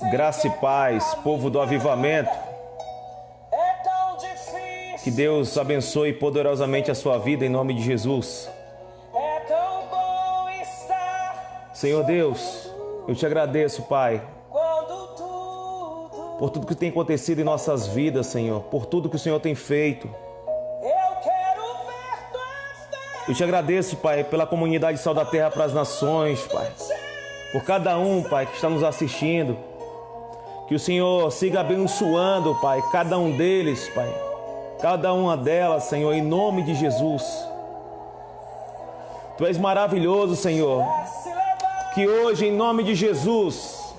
Graça e paz, povo do avivamento. Que Deus abençoe poderosamente a sua vida em nome de Jesus. Senhor Deus, eu te agradeço, Pai, por tudo que tem acontecido em nossas vidas, Senhor, por tudo que o Senhor tem feito. Eu te agradeço, Pai, pela comunidade Sal da Terra para as Nações, Pai, por cada um, Pai, que está nos assistindo. Que o Senhor siga abençoando, Pai, cada um deles, Pai, cada uma delas, Senhor, em nome de Jesus. Tu és maravilhoso, Senhor. Que hoje, em nome de Jesus,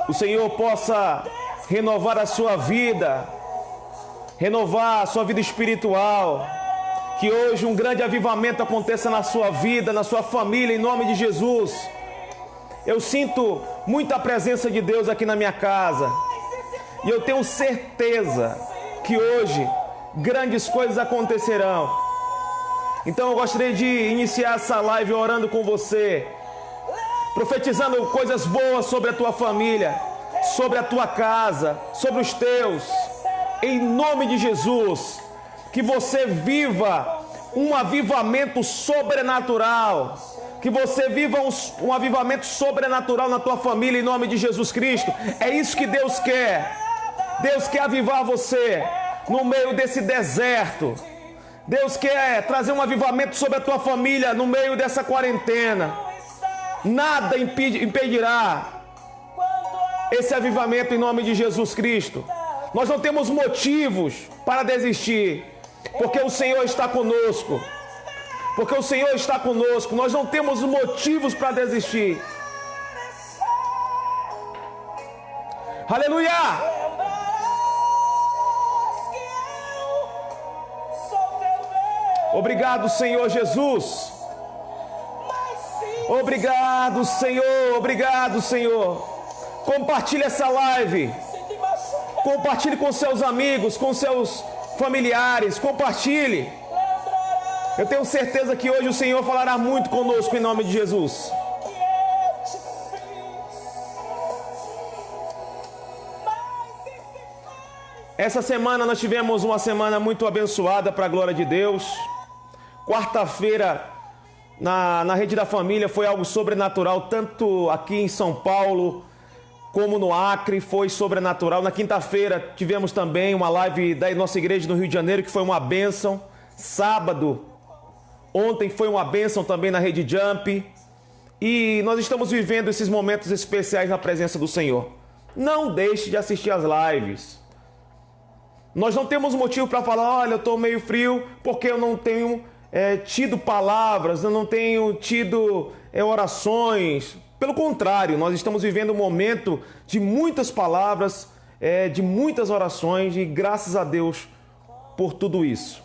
o Senhor possa renovar a sua vida, renovar a sua vida espiritual. Que hoje um grande avivamento aconteça na sua vida, na sua família, em nome de Jesus. Eu sinto muita presença de Deus aqui na minha casa. E eu tenho certeza que hoje grandes coisas acontecerão. Então eu gostaria de iniciar essa live orando com você, profetizando coisas boas sobre a tua família, sobre a tua casa, sobre os teus. Em nome de Jesus, que você viva um avivamento sobrenatural. Que você viva um avivamento sobrenatural na tua família em nome de Jesus Cristo. É isso que Deus quer. Deus quer avivar você no meio desse deserto. Deus quer trazer um avivamento sobre a tua família no meio dessa quarentena. Nada impedirá esse avivamento em nome de Jesus Cristo. Nós não temos motivos para desistir, porque o Senhor está conosco. Porque o Senhor está conosco. Nós não temos motivos para desistir. Aleluia! Obrigado, Senhor Jesus. Obrigado, Senhor. Obrigado, Senhor. Compartilhe essa live. Compartilhe com seus amigos, com seus familiares. Compartilhe. Eu tenho certeza que hoje o Senhor falará muito conosco em nome de Jesus. Essa semana nós tivemos uma semana muito abençoada para a glória de Deus. Quarta-feira, na Rede da Família, foi algo sobrenatural, tanto aqui em São Paulo como no Acre, foi sobrenatural. Na quinta-feira tivemos também uma live da nossa igreja no Rio de Janeiro, que foi uma bênção. Sábado, ontem foi uma bênção também na Rede Jump. E nós estamos vivendo esses momentos especiais na presença do Senhor. Não deixe de assistir as lives. Nós não temos motivo para falar, olha, eu estou meio frio porque eu não tenho tido palavras, eu não tenho tido orações. Pelo contrário, nós estamos vivendo um momento de muitas palavras, de muitas orações, e graças a Deus por tudo isso.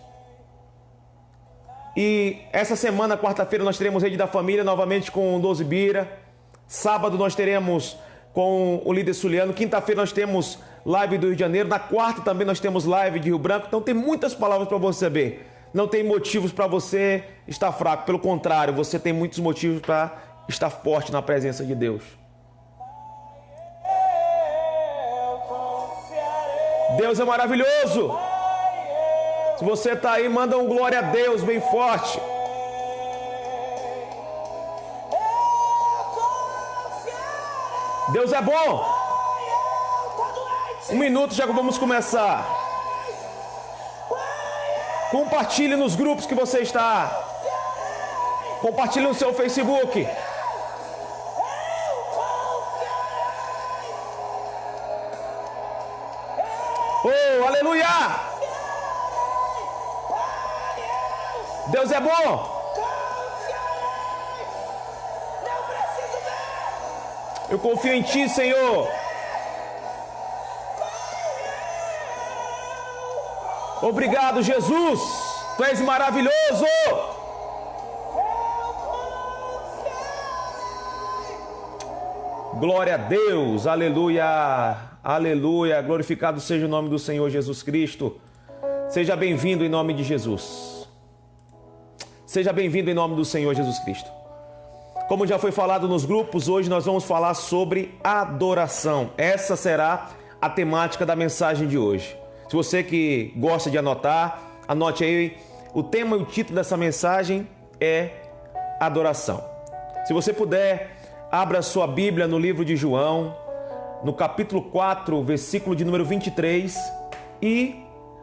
E essa semana, quarta-feira, nós teremos Rede da Família novamente com o Doze Bira. Sábado nós teremos com o líder Suliano. Quinta-feira nós temos live do Rio de Janeiro. Na quarta também nós temos live de Rio Branco. Então tem muitas palavras para você saber. Não tem motivos para você estar fraco. Pelo contrário, você tem muitos motivos para estar forte na presença de Deus. Deus é maravilhoso. Se você está aí, manda um glória a Deus bem forte. Deus é bom. Um minuto já vamos começar. Compartilhe nos grupos que você está. Compartilhe no seu Facebook. Oh, aleluia! Deus é bom. Eu confio em Ti, Senhor. Obrigado, Jesus. Tu és maravilhoso. Glória a Deus. Aleluia. Aleluia. Glorificado seja o nome do Senhor Jesus Cristo. Seja bem-vindo em nome de Jesus. Seja bem-vindo em nome do Senhor Jesus Cristo. Como já foi falado nos grupos, hoje nós vamos falar sobre adoração. Essa será a temática da mensagem de hoje. Se você que gosta de anotar, anote aí. O tema e o título dessa mensagem é adoração. Se você puder, abra sua Bíblia no livro de João, no capítulo 4, versículo de número 23 e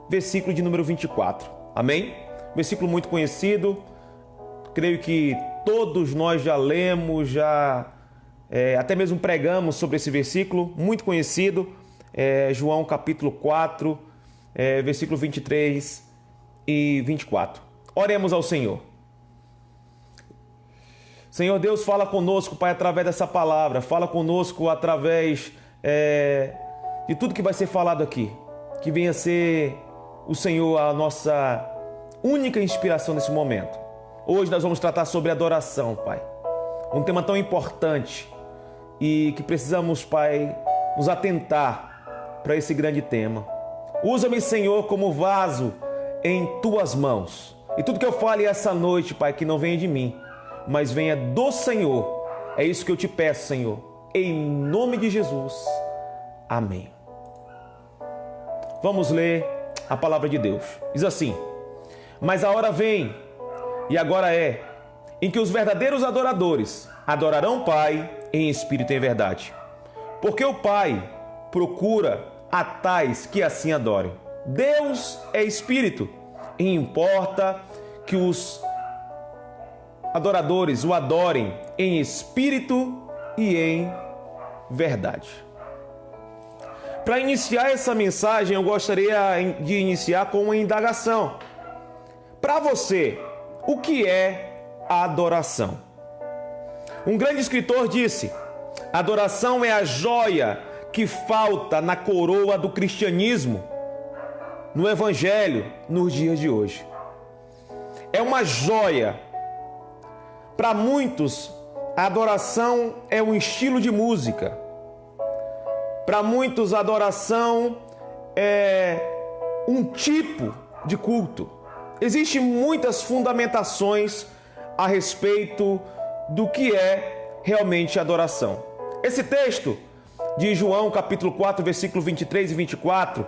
versículo de número 24. Amém? Versículo muito conhecido. Creio que todos nós já lemos, até mesmo pregamos sobre esse versículo, muito conhecido. João capítulo 4, versículo 23 e 24. Oremos ao Senhor. Senhor Deus, fala conosco, Pai, através dessa palavra. Fala conosco através de tudo que vai ser falado aqui. Que venha ser o Senhor a nossa única inspiração nesse momento. Hoje nós vamos tratar sobre adoração, Pai. Um tema tão importante e que precisamos, Pai, nos atentar para esse grande tema. Usa-me, Senhor, como vaso em Tuas mãos. E tudo que eu fale essa noite, Pai, que não venha de mim, mas venha do Senhor. É isso que eu te peço, Senhor. Em nome de Jesus. Amém. Vamos ler a palavra de Deus. Diz assim: mas a hora vem, e agora é, em que os verdadeiros adoradores adorarão o Pai em espírito e em verdade. Porque o Pai procura a tais que assim adorem. Deus é espírito, e importa que os adoradores o adorem em espírito e em verdade. Para iniciar essa mensagem, eu gostaria de iniciar com uma indagação. Para você, o que é a adoração? Um grande escritor disse: adoração é a joia que falta na coroa do cristianismo, no evangelho, nos dias de hoje. É uma joia. Para muitos, a adoração é um estilo de música. Para muitos, a adoração é um tipo de culto. Existem muitas fundamentações a respeito do que é realmente adoração. Esse texto de João, capítulo 4, versículo 23 e 24,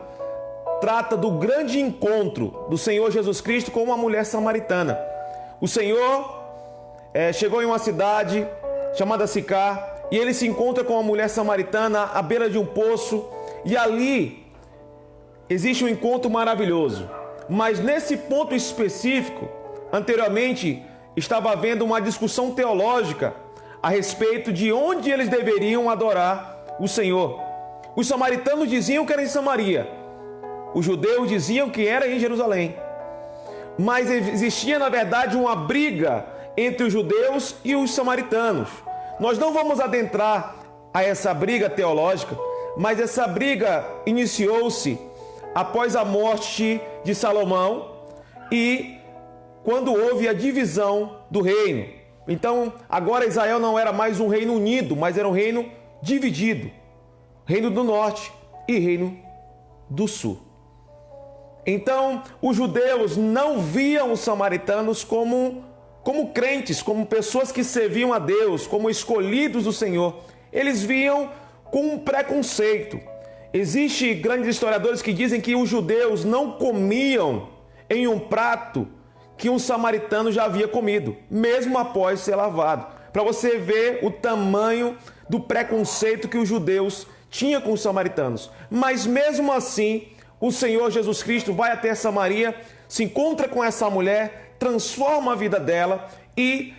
trata do grande encontro do Senhor Jesus Cristo com uma mulher samaritana. O Senhor chegou em uma cidade chamada Sicar e ele se encontra com uma mulher samaritana à beira de um poço, e ali existe um encontro maravilhoso. Mas nesse ponto específico, anteriormente, estava havendo uma discussão teológica a respeito de onde eles deveriam adorar o Senhor. Os samaritanos diziam que era em Samaria. Os judeus diziam que era em Jerusalém. Mas existia, na verdade, uma briga entre os judeus e os samaritanos. Nós não vamos adentrar a essa briga teológica, mas essa briga iniciou-se após a morte de Salomão e quando houve a divisão do reino. Então, agora Israel não era mais um reino unido, mas era um reino dividido. Reino do norte e reino do sul. Então, os judeus não viam os samaritanos como crentes, como pessoas que serviam a Deus, como escolhidos do Senhor. Eles viam com um preconceito. Existem grandes historiadores que dizem que os judeus não comiam em um prato que um samaritano já havia comido, mesmo após ser lavado. Para você ver o tamanho do preconceito que os judeus tinham com os samaritanos. Mas mesmo assim, o Senhor Jesus Cristo vai até Samaria, se encontra com essa mulher, transforma a vida dela, e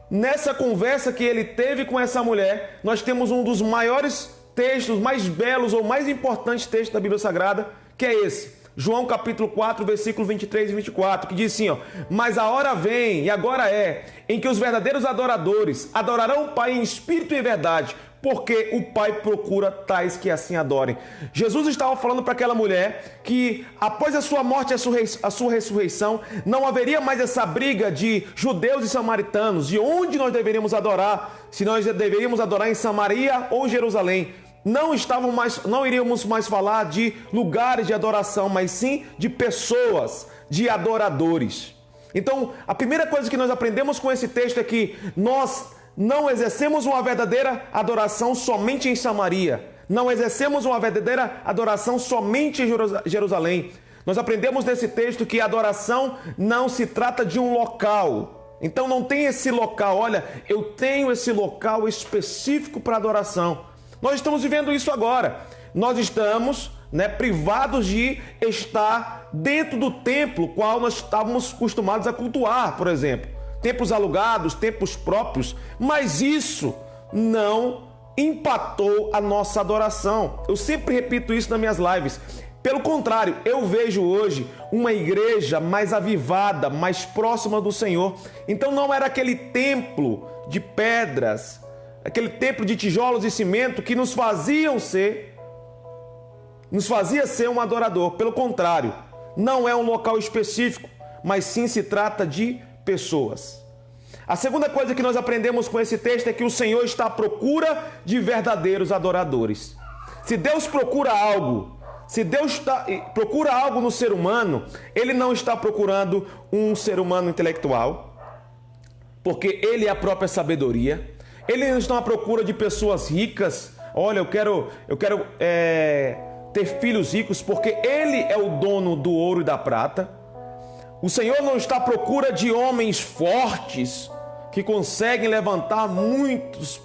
nessa conversa que ele teve com essa mulher, nós temos um dos maiores textos, mais belos ou mais importantes textos da Bíblia Sagrada, que é esse, João capítulo 4, versículo 23 e 24, que diz assim, mas a hora vem, e agora é, em que os verdadeiros adoradores adorarão o Pai em espírito e em verdade, porque o Pai procura tais que assim adorem. Jesus estava falando para aquela mulher que após a sua morte e a sua ressurreição, não haveria mais essa briga de judeus e samaritanos, de onde nós deveríamos adorar, se nós deveríamos adorar em Samaria ou Jerusalém. Não iríamos mais falar de lugares de adoração, mas sim de pessoas, de adoradores. Então, a primeira coisa que nós aprendemos com esse texto é que nós não exercemos uma verdadeira adoração somente em Samaria. Não exercemos uma verdadeira adoração somente em Jerusalém. Nós aprendemos nesse texto que a adoração não se trata de um local. Então não tem esse local, olha, eu tenho esse local específico para adoração. Nós estamos vivendo isso agora. Nós estamos privados de estar dentro do templo qual nós estávamos acostumados a cultuar, por exemplo. Templos alugados, templos próprios, mas isso não impactou a nossa adoração. Eu sempre repito isso nas minhas lives. Pelo contrário, eu vejo hoje uma igreja mais avivada, mais próxima do Senhor. Então não era aquele templo de pedras, aquele templo de tijolos e cimento que nos fazia ser um adorador. Pelo contrário, não é um local específico, mas sim se trata de pessoas. A segunda coisa que nós aprendemos com esse texto é que o Senhor está à procura de verdadeiros adoradores. Se Deus procura algo, procura algo no ser humano, Ele não está procurando um ser humano intelectual, porque Ele é a própria sabedoria. Ele não está à procura de pessoas ricas. Olha, eu quero ter filhos ricos, porque Ele é o dono do ouro e da prata. O Senhor não está à procura de homens fortes que conseguem levantar muitos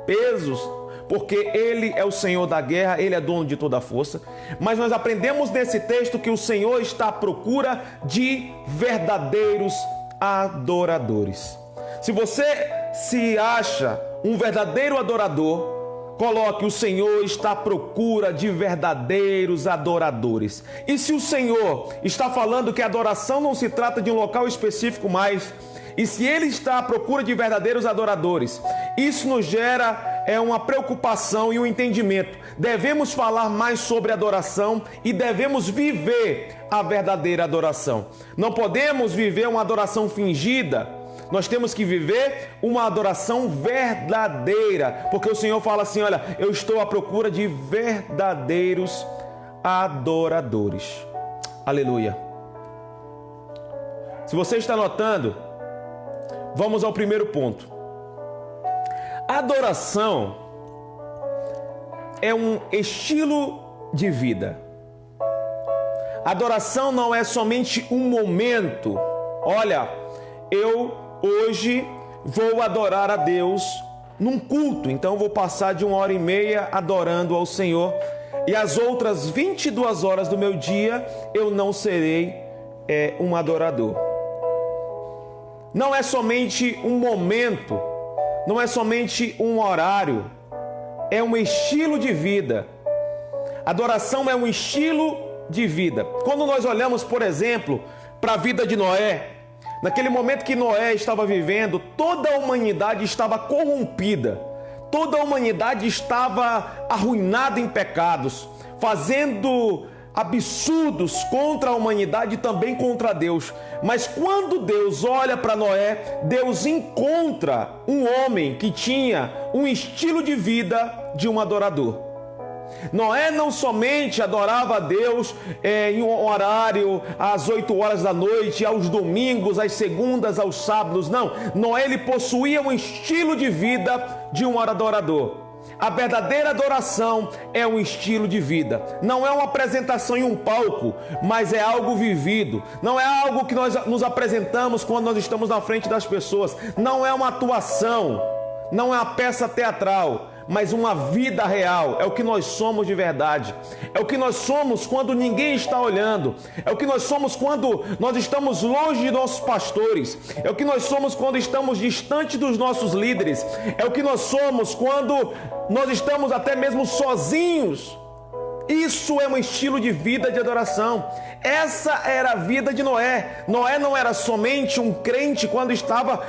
pesos, porque Ele é o Senhor da guerra, Ele é dono de toda a força. Mas nós aprendemos nesse texto que o Senhor está à procura de verdadeiros adoradores. Se você se acha um verdadeiro adorador, coloque: o Senhor está à procura de verdadeiros adoradores. E se o Senhor está falando que a adoração não se trata de um local específico mais, e se Ele está à procura de verdadeiros adoradores, isso nos gera uma preocupação e um entendimento. Devemos falar mais sobre adoração e devemos viver a verdadeira adoração. Não podemos viver uma adoração fingida. Nós temos que viver uma adoração verdadeira, porque o Senhor fala assim: olha, eu estou à procura de verdadeiros adoradores. Aleluia. Se você está anotando, vamos ao primeiro ponto. Adoração é um estilo de vida. Adoração não é somente um momento. Olha, eu hoje vou adorar a Deus num culto, então vou passar de 1h30 adorando ao Senhor, e as outras 22 horas do meu dia eu não serei um adorador. Não é somente um momento, não é somente um horário, é um estilo de vida. Adoração é um estilo de vida. Quando nós olhamos, por exemplo, para a vida de Noé, naquele momento que Noé estava vivendo, toda a humanidade estava corrompida, toda a humanidade estava arruinada em pecados, fazendo absurdos contra a humanidade e também contra Deus. Mas quando Deus olha para Noé, Deus encontra um homem que tinha um estilo de vida de um adorador. Noé não somente adorava a Deus em um horário às 8 horas da noite, aos domingos, às segundas, aos sábados. Não, Noé ele possuía um estilo de vida de um adorador. A verdadeira adoração é um estilo de vida. Não é uma apresentação em um palco, mas é algo vivido. Não é algo que nós nos apresentamos quando nós estamos na frente das pessoas. Não é uma atuação, não é uma peça teatral, mas uma vida real. É o que nós somos de verdade. É o que nós somos quando ninguém está olhando. É o que nós somos quando nós estamos longe de nossos pastores. É o que nós somos quando estamos distante dos nossos líderes. É o que nós somos quando nós estamos até mesmo sozinhos. Isso é um estilo de vida de adoração. Essa era a vida de Noé. Noé não era somente um crente quando estava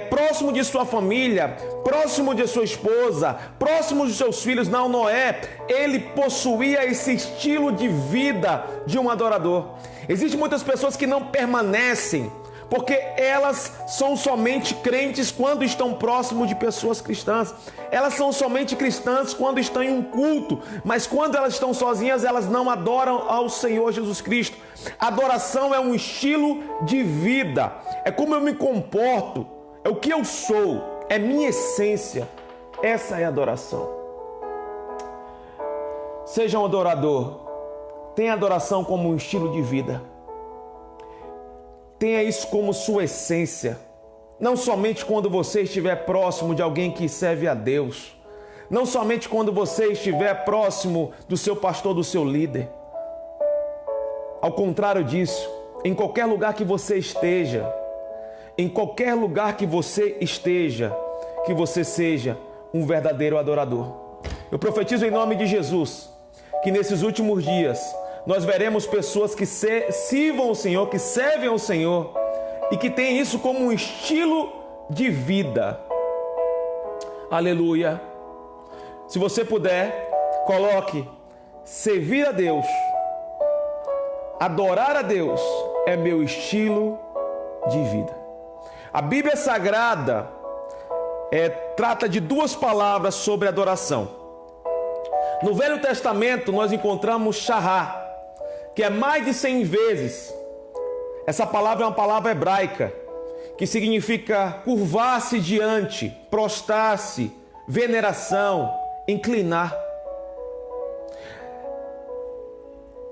próximo de sua família, próximo de sua esposa, próximo de seus filhos. Não, Noé, ele possuía esse estilo de vida de um adorador. Existem muitas pessoas que não permanecem, porque elas são somente crentes quando estão próximos de pessoas cristãs. Elas são somente cristãs quando estão em um culto, mas quando elas estão sozinhas, elas não adoram ao Senhor Jesus Cristo. Adoração é um estilo de vida, é como eu me comporto, é o que eu sou. é minha essência. Essa é a adoração. Seja um adorador. Tenha adoração como um estilo de vida. Tenha isso como sua essência. Não somente quando você estiver próximo de alguém que serve a Deus. Não somente quando você estiver próximo do seu pastor, do seu líder. Ao contrário disso, em qualquer lugar que você esteja, que você seja um verdadeiro adorador. Eu profetizo em nome de Jesus, que nesses últimos dias, nós veremos pessoas que sirvam o Senhor, que servem ao Senhor, e que têm isso como um estilo de vida. Aleluia. Se você puder, coloque: servir a Deus, adorar a Deus é meu estilo de vida. A Bíblia Sagrada trata de duas palavras sobre adoração. No Velho Testamento nós encontramos shahá, que é mais de 100 vezes. Essa palavra é uma palavra hebraica, que significa curvar-se diante, prostrar-se, veneração, inclinar.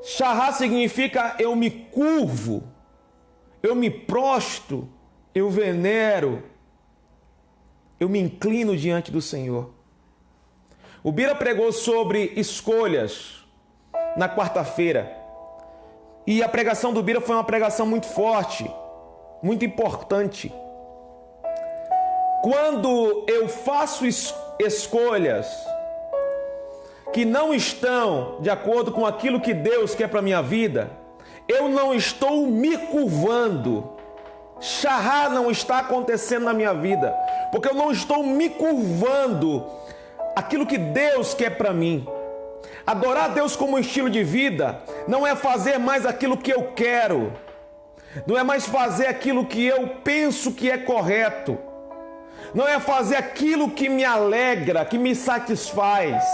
Shahá significa eu me curvo, eu me prostro, eu venero, eu me inclino diante do Senhor. O Bira pregou sobre escolhas na quarta-feira. E a pregação do Bira foi uma pregação muito forte, muito importante. Quando eu faço escolhas que não estão de acordo com aquilo que Deus quer para a minha vida, eu não estou me curvando. Shahá não está acontecendo na minha vida, porque eu não estou me curvando aquilo que Deus quer para mim. Adorar a Deus como estilo de vida não é fazer mais aquilo que eu quero, não é mais fazer aquilo que eu penso que é correto, não é fazer aquilo que me alegra, que me satisfaz.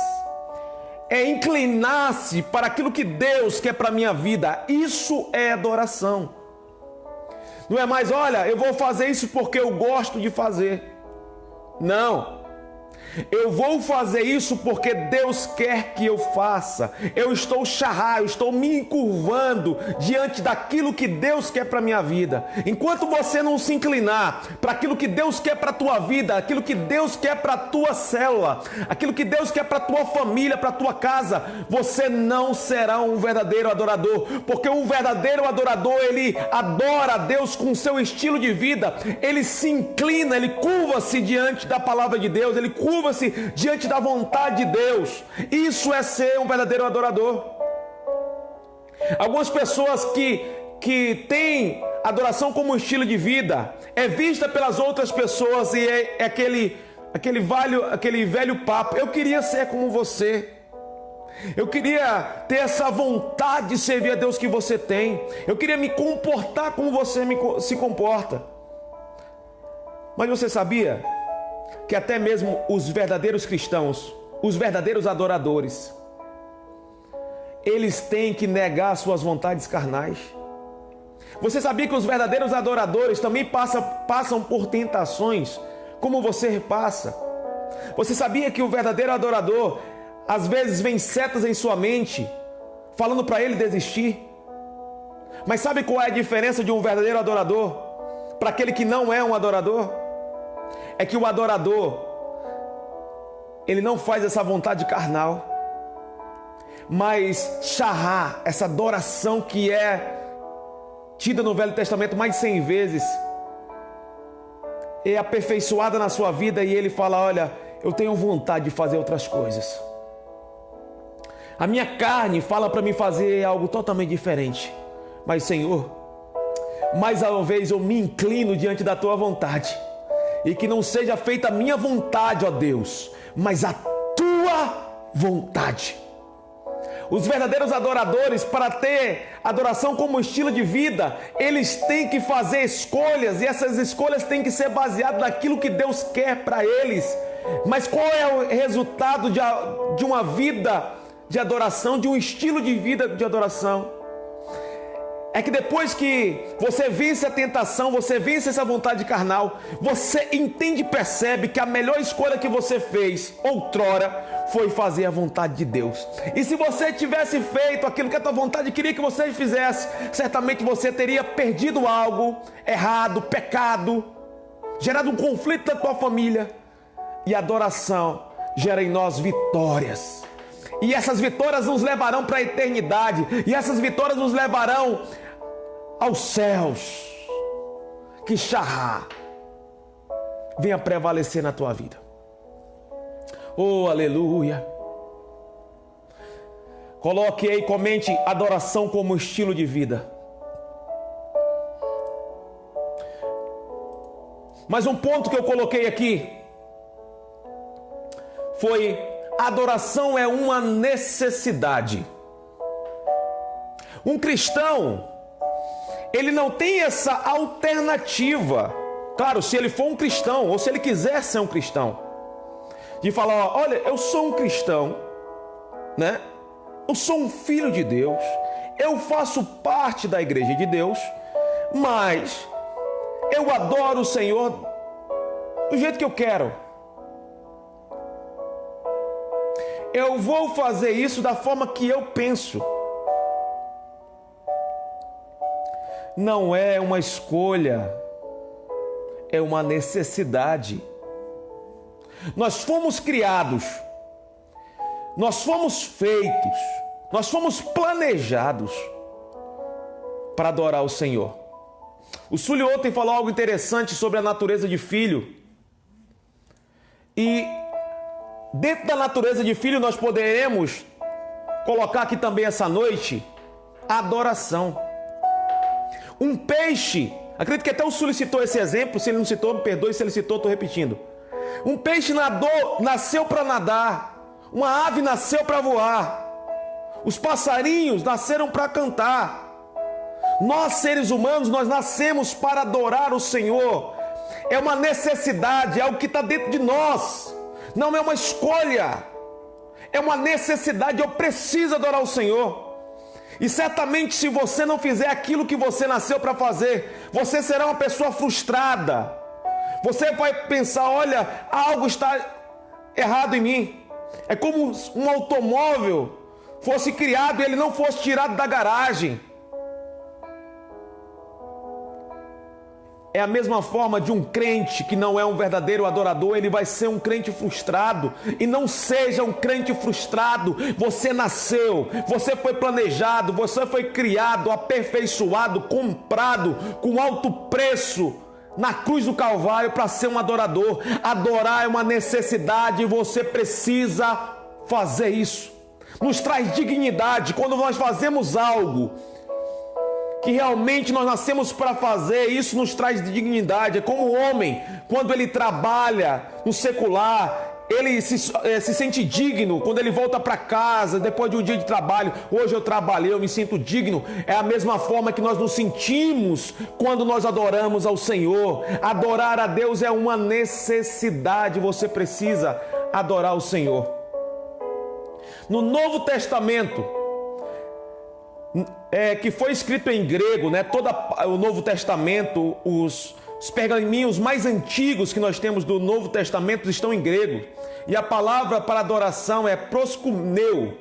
É inclinar-se para aquilo que Deus quer para a minha vida. Isso é adoração. Não é mais, olha, eu vou fazer isso porque eu gosto de fazer. Não. Eu vou fazer isso porque Deus quer que eu faça. Eu estou shahá, eu estou me encurvando diante daquilo que Deus quer para a minha vida. Enquanto você não se inclinar para aquilo que Deus quer para a tua vida, aquilo que Deus quer para a tua célula, aquilo que Deus quer para a tua família, para a tua casa, você não será um verdadeiro adorador. Porque um verdadeiro adorador, ele adora a Deus com o seu estilo de vida. Ele se inclina, ele curva-se diante da palavra de Deus, ele curva-se diante da vontade de Deus. Isso é ser um verdadeiro adorador. Algumas pessoas que têm adoração como estilo de vida é vista pelas outras pessoas e é aquele velho papo: eu queria ser como você, eu queria ter essa vontade de servir a Deus que você tem, eu queria me comportar como você se comporta. Mas você sabia que até mesmo os verdadeiros cristãos, os verdadeiros adoradores, eles têm que negar suas vontades carnais? Você sabia que os verdadeiros adoradores também passam por tentações como você passa? Você sabia que o verdadeiro adorador, às vezes, vem setas em sua mente, falando para ele desistir? Mas sabe qual é a diferença de um verdadeiro adorador para aquele que não é um adorador? É que o adorador, ele não faz essa vontade carnal, mas shahá, essa adoração que é tida no Velho Testamento mais de 100 vezes, é aperfeiçoada na sua vida, e ele fala: olha, eu tenho vontade de fazer outras coisas. A minha carne fala para mim fazer algo totalmente diferente, mas Senhor, mais uma vez eu me inclino diante da tua vontade. E que não seja feita a minha vontade, ó Deus, mas a tua vontade. Os verdadeiros adoradores, para ter adoração como estilo de vida, eles têm que fazer escolhas, e essas escolhas têm que ser baseadas naquilo que Deus quer para eles. Mas qual é o resultado de uma vida de adoração, de um estilo de vida de adoração? é que depois que você vence a tentação, você vence essa vontade carnal, você entende e percebe que a melhor escolha que você fez outrora foi fazer a vontade de Deus. E se você tivesse feito aquilo que a tua vontade queria que você fizesse, certamente você teria perdido algo errado, pecado, gerado um conflito na tua família. E a adoração gera em nós vitórias. E essas vitórias nos levarão para a eternidade. E essas vitórias nos levarão aos céus. Que Shahá venha prevalecer na tua vida. Oh, aleluia. Coloque aí, comente adoração como estilo de vida. Mas um ponto que eu coloquei aqui foi: adoração é uma necessidade. Um cristão, ele não tem essa alternativa. Claro, se ele for um cristão, ou se ele quiser ser um cristão, de falar: olha, eu sou um cristão, né? Eu sou um filho de Deus, eu faço parte da igreja de Deus, mas eu adoro o Senhor do jeito que eu quero. Eu vou fazer isso da forma que eu penso. Não é uma escolha, é uma necessidade. Nós fomos criados, nós fomos feitos, nós fomos planejados para adorar o Senhor. O Sully ontem falou algo interessante sobre a natureza de filho. E dentro da natureza de filho nós poderemos colocar aqui também essa noite a adoração. Um peixe, acredito que até o Sully citou esse exemplo. Se ele não citou, me perdoe, se ele citou, estou repetindo. Um peixe nasceu para nadar. Uma ave nasceu para voar. Os passarinhos nasceram para cantar. Nós, seres humanos, nós nascemos para adorar o Senhor. É uma necessidade, é algo que está dentro de nós. Não é uma escolha. É uma necessidade, eu preciso adorar o Senhor. E certamente, se você não fizer aquilo que você nasceu para fazer, você será uma pessoa frustrada. Você vai pensar: olha, algo está errado em mim. É como um automóvel fosse criado e ele não fosse tirado da garagem. É a mesma forma de um crente que não é um verdadeiro adorador. Ele vai ser um crente frustrado. E não seja um crente frustrado. Você nasceu, você foi planejado, você foi criado, aperfeiçoado, comprado com alto preço na cruz do Calvário para ser um adorador. Adorar é uma necessidade e você precisa fazer isso. Nos traz dignidade quando nós fazemos algo que realmente nós nascemos para fazer. Isso nos traz dignidade. É como o homem, quando ele trabalha no secular, ele se sente digno quando ele volta para casa depois de um dia de trabalho. Hoje eu trabalhei, eu me sinto digno. É a mesma forma que nós nos sentimos quando nós adoramos ao Senhor. Adorar a Deus é uma necessidade. Você precisa adorar o Senhor. No Novo Testamento, que foi escrito em grego, né? Todo o Novo Testamento, os pergaminhos mais antigos que nós temos do Novo Testamento estão em grego. E a palavra para adoração é proskuneo,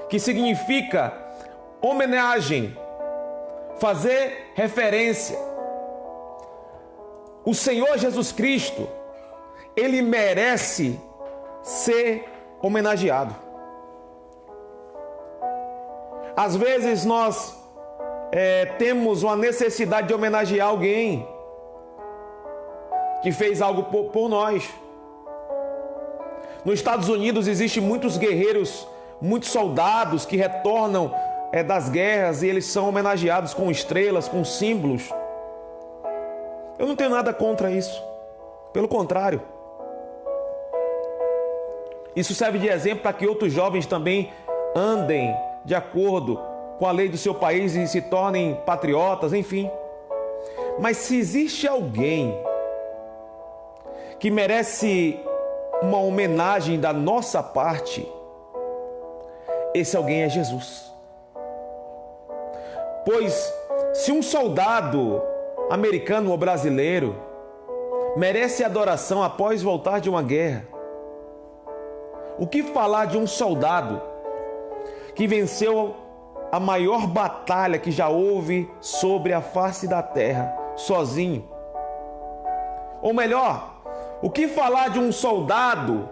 que significa homenagem, fazer referência. O Senhor Jesus Cristo, Ele merece ser homenageado. Às vezes nós temos uma necessidade de homenagear alguém que fez algo por nós. Nos Estados Unidos existem muitos guerreiros, muitos soldados que retornam das guerras e eles são homenageados com estrelas, com símbolos. Eu não tenho nada contra isso. Pelo contrário. Isso serve de exemplo para que outros jovens também andem de acordo com a lei do seu país e se tornem patriotas, enfim. Mas se existe alguém que merece uma homenagem da nossa parte, esse alguém é Jesus. Pois Se um soldado americano ou brasileiro merece adoração após voltar de uma guerra, o que falar de um soldado que venceu a maior batalha que já houve sobre a face da terra, sozinho? Ou melhor, o que falar de um soldado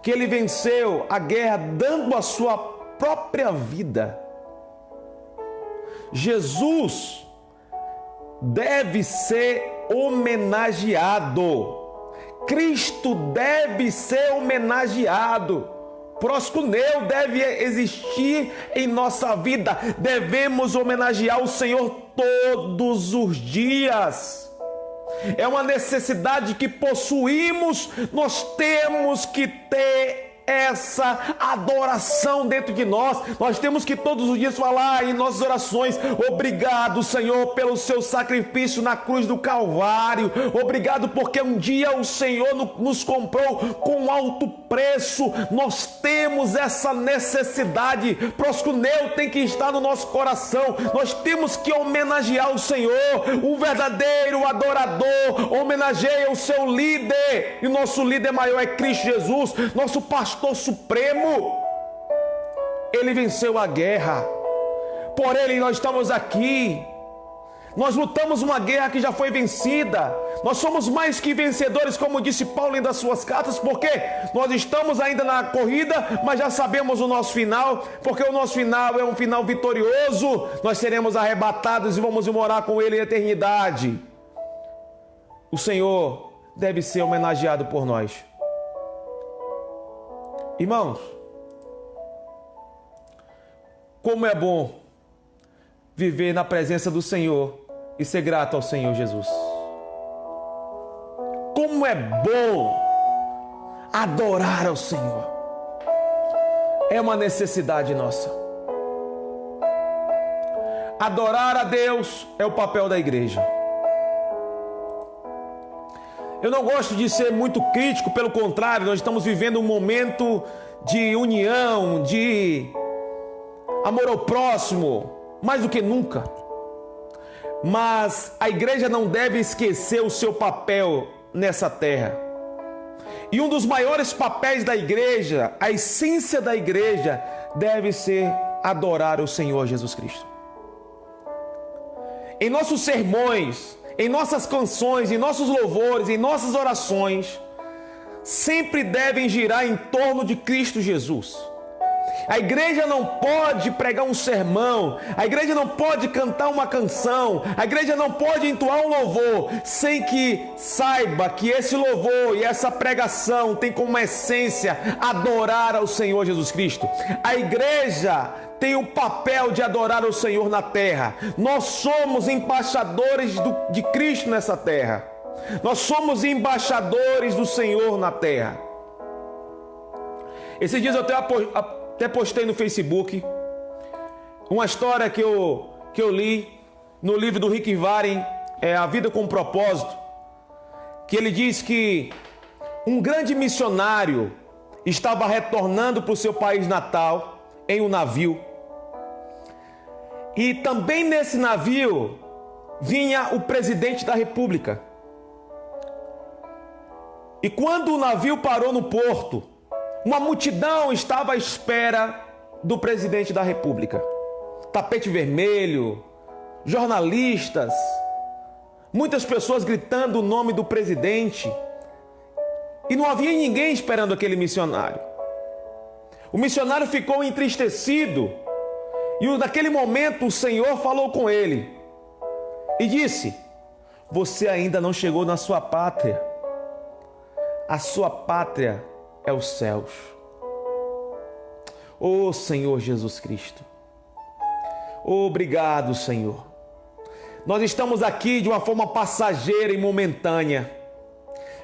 que ele venceu a guerra dando a sua própria vida? Jesus deve ser homenageado. Cristo deve ser homenageado. Proscuneu deve existir em nossa vida. Devemos homenagear o Senhor todos os dias. É uma necessidade que possuímos. Nós temos que ter essa adoração dentro de nós. Nós temos que todos os dias falar em nossas orações: obrigado, Senhor, pelo seu sacrifício na cruz do Calvário. Obrigado porque um dia o Senhor nos comprou com alto preço. Nós temos essa necessidade. Proscuneu tem que estar no nosso coração. Nós temos que homenagear o Senhor. O verdadeiro adorador homenageia o seu líder, e o nosso líder maior é Cristo Jesus, nosso pastor supremo. Ele venceu a guerra. Por ele nós estamos aqui. Nós lutamos uma guerra que já foi vencida. Nós somos mais que vencedores, como disse Paulo em das suas cartas, porque nós estamos ainda na corrida, mas já sabemos o nosso final, porque o nosso final é um final vitorioso. Nós seremos arrebatados e vamos morar com ele em eternidade. O Senhor deve ser homenageado por nós. Irmãos, como é bom viver na presença do Senhor e ser grato ao Senhor Jesus. Como é bom adorar ao Senhor. É uma necessidade nossa. Adorar a Deus é o papel da igreja. Eu não gosto de ser muito crítico, pelo contrário, nós estamos vivendo um momento de união, de amor ao próximo, mais do que nunca. Mas a igreja não deve esquecer o seu papel nessa terra. E um dos maiores papéis da igreja, a essência da igreja, deve ser adorar o Senhor Jesus Cristo. Em nossos sermões, em nossas canções, em nossos louvores, em nossas orações, sempre devem girar em torno de Cristo Jesus. A igreja não pode pregar um sermão, a igreja não pode cantar uma canção, a igreja não pode entoar um louvor sem que saiba que esse louvor e essa pregação tem como essência adorar ao Senhor Jesus Cristo. A igreja tem o papel de adorar o Senhor na terra. Nós somos embaixadores de Cristo nessa terra. Nós somos embaixadores do Senhor na terra. Esses dias eu até postei no Facebook uma história que eu li no livro do Rick Warren, A Vida com Propósito, que ele diz que um grande missionário estava retornando para o seu país natal em um navio. E também nesse navio vinha o presidente da República. E quando o navio parou no porto, uma multidão estava à espera do presidente da República. Tapete vermelho, jornalistas, muitas pessoas gritando o nome do presidente. E não havia ninguém esperando aquele missionário. O missionário ficou entristecido. E naquele momento o Senhor falou com ele e disse: você ainda não chegou na sua pátria. A sua pátria é os céus. Ô Senhor Jesus Cristo, obrigado, Senhor. Nós estamos aqui de uma forma passageira e momentânea,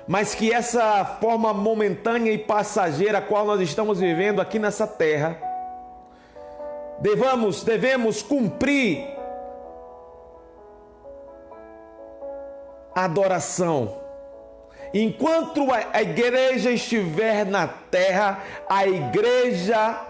mas que essa forma momentânea e passageira a qual nós estamos vivendo aqui nessa terra, devemos cumprir a adoração. Enquanto a igreja estiver na terra, a igreja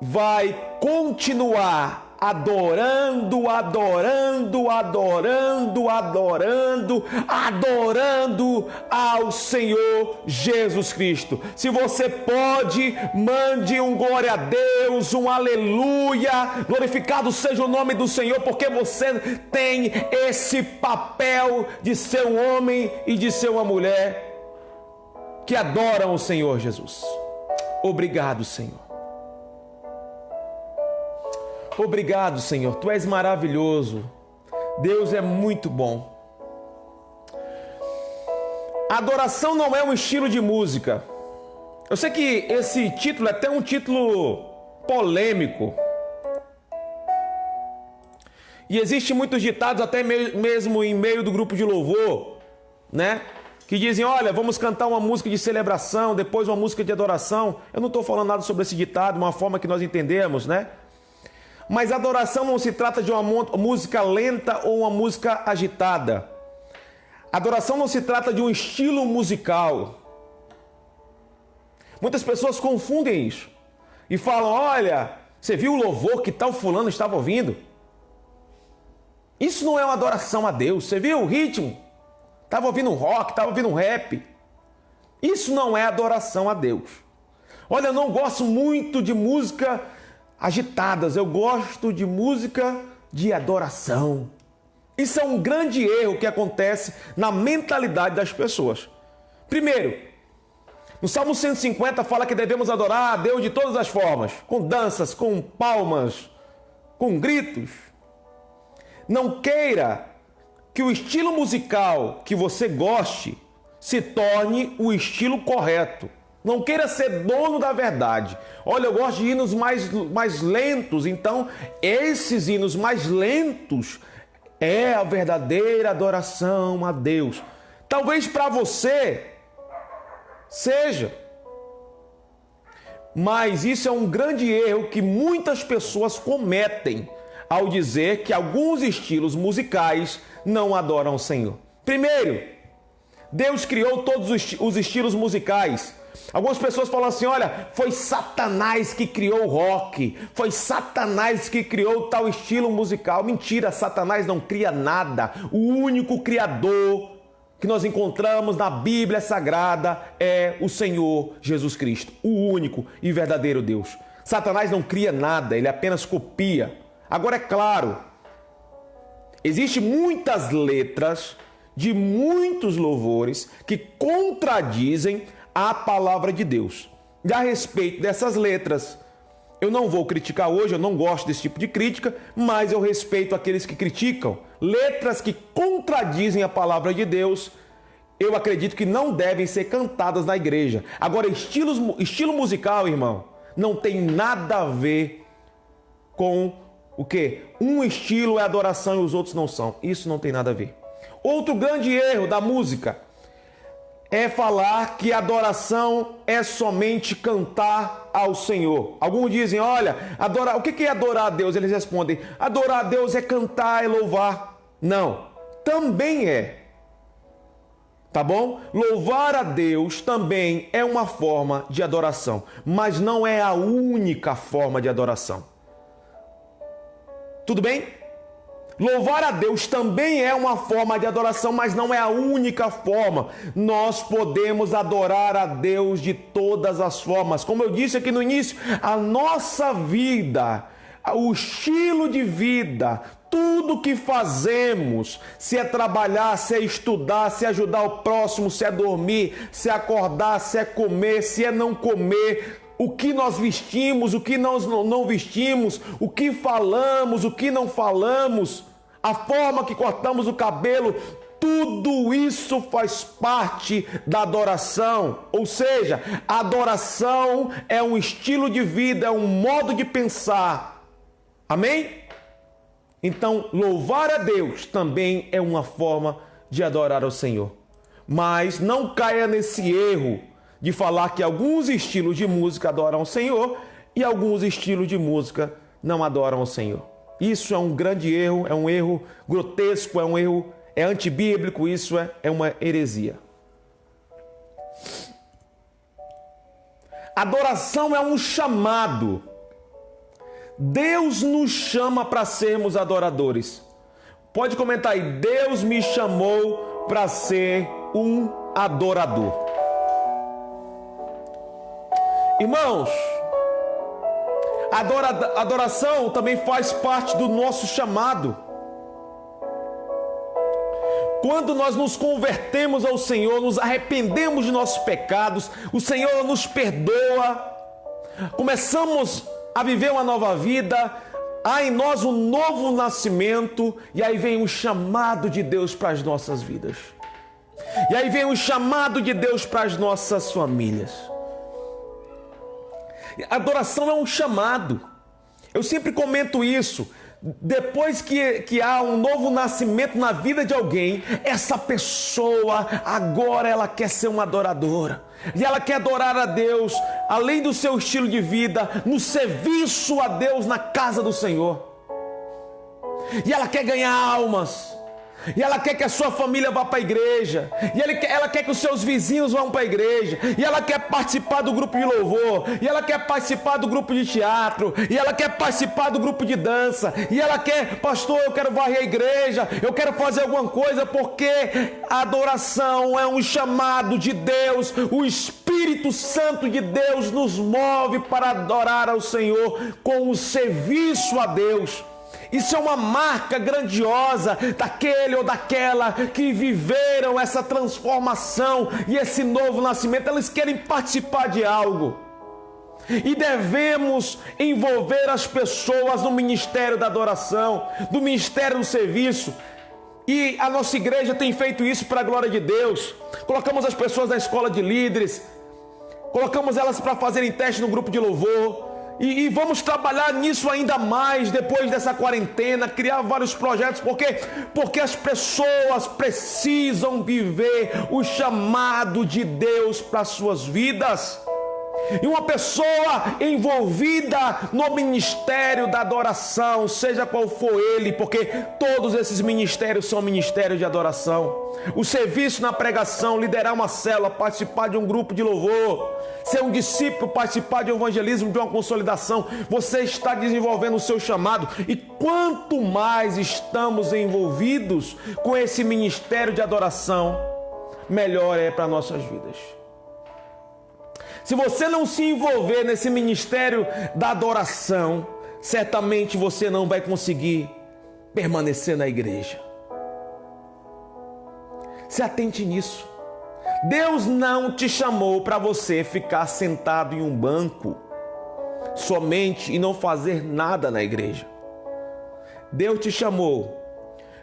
vai continuar adorando, adorando, adorando, adorando, adorando ao Senhor Jesus Cristo. Se você pode, mande um glória a Deus, um aleluia, glorificado seja o nome do Senhor, porque você tem esse papel de ser um homem e de ser uma mulher que adoram o Senhor Jesus. Obrigado, Senhor. Obrigado, Senhor. Tu és maravilhoso. Deus é muito bom. Adoração não é um estilo de música. Eu sei que esse título é até um título polêmico. E existem muitos ditados, até mesmo em meio do grupo de louvor, né? Que dizem, olha, vamos cantar uma música de celebração, depois uma música de adoração. Eu não estou falando nada sobre esse ditado, uma forma que nós entendemos, né? Mas adoração não se trata de uma música lenta ou uma música agitada. Adoração não se trata de um estilo musical. Muitas pessoas confundem isso e falam, olha, você viu o louvor que tal fulano estava ouvindo? Isso não é uma adoração a Deus. Você viu o ritmo? Estava ouvindo um rock, estava ouvindo um rap. Isso não é adoração a Deus. Olha, eu não gosto muito de música agitadas, eu gosto de música de adoração. Isso é um grande erro que acontece na mentalidade das pessoas. Primeiro, no Salmo 150 fala que devemos adorar a Deus de todas as formas, com danças, com palmas, com gritos. Não queira que o estilo musical que você goste se torne o estilo correto. Não queira ser dono da verdade. Olha, eu gosto de hinos mais lentos, então esses hinos mais lentos é a verdadeira adoração a Deus. Talvez para você seja, mas isso é um grande erro que muitas pessoas cometem ao dizer que alguns estilos musicais não adoram o Senhor. Primeiro, Deus criou todos os estilos musicais. Algumas pessoas falam assim, olha, foi Satanás que criou o rock, foi Satanás que criou tal estilo musical. Mentira, Satanás não cria nada. O único criador que nós encontramos na Bíblia Sagrada é o Senhor Jesus Cristo, o único e verdadeiro Deus. Satanás não cria nada, ele apenas copia. Agora é claro, existem muitas letras de muitos louvores que contradizem a palavra de Deus. E a respeito dessas letras, eu não vou criticar hoje, eu não gosto desse tipo de crítica, mas eu respeito aqueles que criticam. Letras que contradizem a palavra de Deus, eu acredito que não devem ser cantadas na igreja. Agora, estilo musical, irmão, não tem nada a ver com o quê? Um estilo é adoração e os outros não são. Isso não tem nada a ver. Outro grande erro da música é falar que adoração é somente cantar ao Senhor. Alguns dizem, olha, o que é adorar a Deus? Eles respondem, adorar a Deus é cantar e louvar. Não, também é. Tá bom? Louvar a Deus também é uma forma de adoração, mas não é a única forma de adoração. Tudo bem? Louvar a Deus também é uma forma de adoração, mas não é a única forma. Nós podemos adorar a Deus de todas as formas. Como eu disse aqui no início, a nossa vida, o estilo de vida, tudo que fazemos, se é trabalhar, se é estudar, se é ajudar o próximo, se é dormir, se é acordar, se é comer, se é não comer, o que nós vestimos, o que nós não vestimos, o que falamos, o que não falamos, a forma que cortamos o cabelo, tudo isso faz parte da adoração. Ou seja, a adoração é um estilo de vida, é um modo de pensar. Amém? Então, louvar a Deus também é uma forma de adorar ao Senhor. Mas não caia nesse erro de falar que alguns estilos de música adoram o Senhor e alguns estilos de música não adoram o Senhor. Isso é um grande erro, é um erro grotesco, é um erro, é antibíblico, isso é uma heresia. Adoração é um chamado. Deus nos chama para sermos adoradores. Pode comentar aí, Deus me chamou para ser um adorador. Irmãos, adoração também faz parte do nosso chamado. Quando nós nos convertemos ao Senhor, nos arrependemos de nossos pecados, o Senhor nos perdoa, começamos a viver uma nova vida, há em nós um novo nascimento, e aí vem o chamado de Deus para as nossas vidas. E aí vem o chamado de Deus para as nossas famílias. Adoração é um chamado. Eu sempre comento isso. Depois que há um novo nascimento na vida de alguém, essa pessoa agora ela quer ser uma adoradora. E ela quer adorar a Deus, além do seu estilo de vida, no serviço a Deus na casa do Senhor. E ela quer ganhar almas. E ela quer que a sua família vá para a igreja. E ela quer que os seus vizinhos vão para a igreja. E ela quer participar do grupo de louvor. E ela quer participar do grupo de teatro. E ela quer participar do grupo de dança. E ela quer, pastor, eu quero varrer a igreja. Eu quero fazer alguma coisa, porque a adoração é um chamado de Deus. O Espírito Santo de Deus nos move para adorar ao Senhor com o serviço a Deus. Isso é uma marca grandiosa daquele ou daquela que viveram essa transformação e esse novo nascimento. Eles querem participar de algo. E devemos envolver as pessoas no ministério da adoração, no ministério do serviço. E a nossa igreja tem feito isso para a glória de Deus. Colocamos as pessoas na escola de líderes, colocamos elas para fazerem teste no grupo de louvor. E vamos trabalhar nisso ainda mais depois dessa quarentena, criar vários projetos, porque as pessoas precisam viver o chamado de Deus para suas vidas. E uma pessoa envolvida no ministério da adoração, seja qual for ele, porque todos esses ministérios são ministérios de adoração. O serviço na pregação, liderar uma célula, participar de um grupo de louvor, ser um discípulo, participar de um evangelismo, de uma consolidação, você está desenvolvendo o seu chamado. E quanto mais estamos envolvidos com esse ministério de adoração, melhor é para nossas vidas. Se você não se envolver nesse ministério da adoração, certamente você não vai conseguir permanecer na igreja. Se atente nisso. Deus não te chamou para você ficar sentado em um banco somente e não fazer nada na igreja. Deus te chamou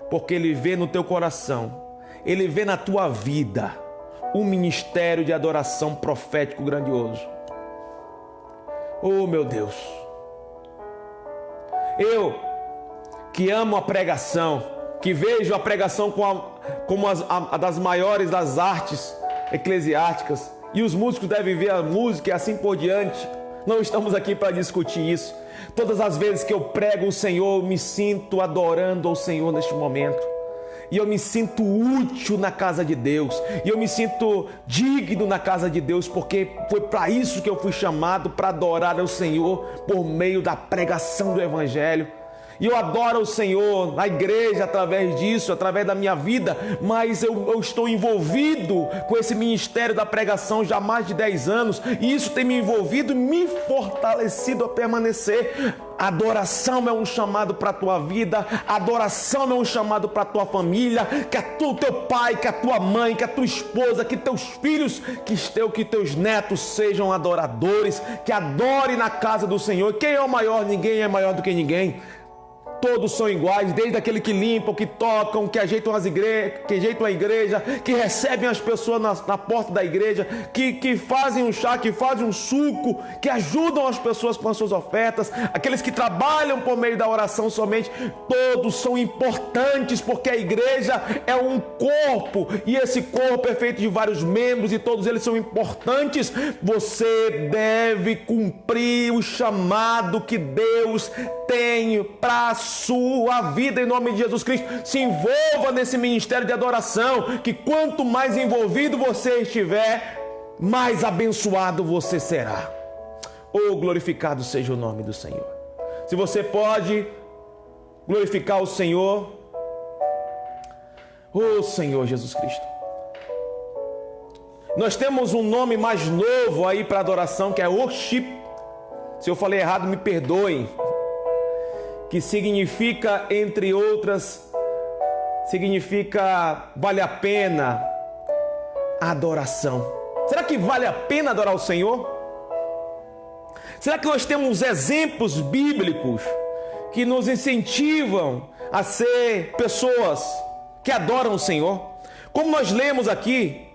porque Ele vê no teu coração, Ele vê na tua vida um ministério de adoração profético grandioso. Oh, meu Deus! Eu, que amo a pregação, que vejo a pregação como a das maiores das artes eclesiásticas, e os músicos devem ver a música e assim por diante, não estamos aqui para discutir isso. Todas as vezes que eu prego o Senhor, eu me sinto adorando ao Senhor neste momento. E eu me sinto útil na casa de Deus. E eu me sinto digno na casa de Deus, porque foi para isso que eu fui chamado, para adorar ao Senhor por meio da pregação do Evangelho. E eu adoro o Senhor na igreja através disso, através da minha vida, mas eu estou envolvido com esse ministério da pregação já há mais de 10 anos, e isso tem me envolvido e me fortalecido a permanecer. Adoração é um chamado para a tua vida, adoração é um chamado para a tua família, que o teu pai, que a tua mãe, que a tua esposa, que teus filhos, que teus netos sejam adoradores, que adorem na casa do Senhor. Quem é o maior? Ninguém é maior do que ninguém. Todos são iguais, desde aquele que limpam, que tocam, que ajeitam a igreja, que recebem as pessoas na porta da igreja, que fazem um chá, que fazem um suco, que ajudam as pessoas com as suas ofertas, aqueles que trabalham por meio da oração somente. Todos são importantes, porque a igreja é um corpo, e esse corpo é feito de vários membros, e todos eles são importantes. Você deve cumprir o chamado que Deus tem para sua vida, em nome de Jesus Cristo. Se envolva nesse ministério de adoração, que quanto mais envolvido você estiver, mais abençoado você será. Oh, glorificado seja o nome do Senhor. Se você pode glorificar o Senhor, o Senhor Jesus Cristo. Nós temos um nome mais novo aí para adoração, que é worship. Se eu falei errado, me perdoem. Que significa, entre outras, significa vale a pena adoração. Será que vale a pena adorar o Senhor? Será que nós temos exemplos bíblicos que nos incentivam a ser pessoas que adoram o Senhor? Como nós lemos aqui